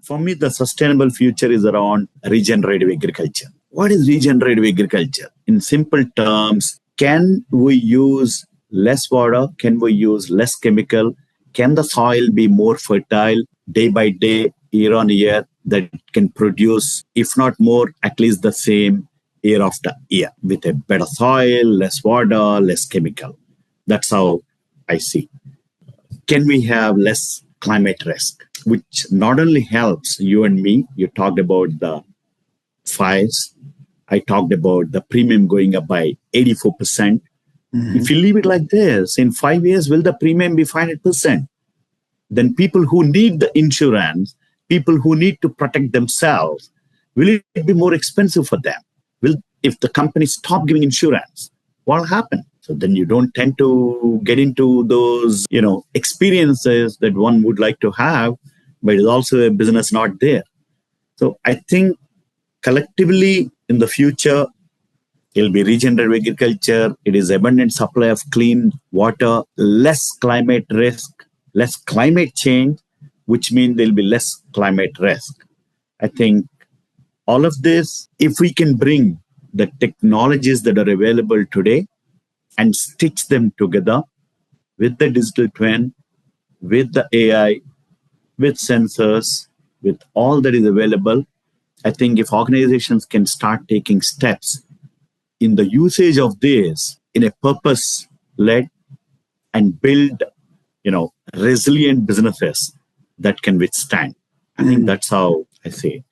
For me, the sustainable future is around regenerative agriculture. What is regenerative agriculture? In simple terms, can we use less water? Can we use less chemical? Can the soil be more fertile day by day, year on year, that can produce, if not more, at least the same year after year with a better soil, less water, less chemical? That's how I see. Can we have less climate risk, which not only helps you and me? You talked about the fires. I talked about the premium going up by 84%. If you leave it like this, in 5 years, will the premium be 500%? Then people who need the insurance, people who need to protect themselves, will it be more expensive for them? If the company stop giving insurance, what will happen? So then you don't tend to get into those, experiences that one would like to have, but it's also a business not there. So I think collectively in the future, it'll be regenerative agriculture. It is abundant supply of clean water, less climate risk, less climate change, which means there'll be less climate risk. I think all of this, if we can bring the technologies that are available today and stitch them together with the digital twin, with the AI, with sensors, with all that is available, I think if organizations can start taking steps in the usage of this in a purpose-led and build, resilient businesses that can withstand. I think that's how I say it.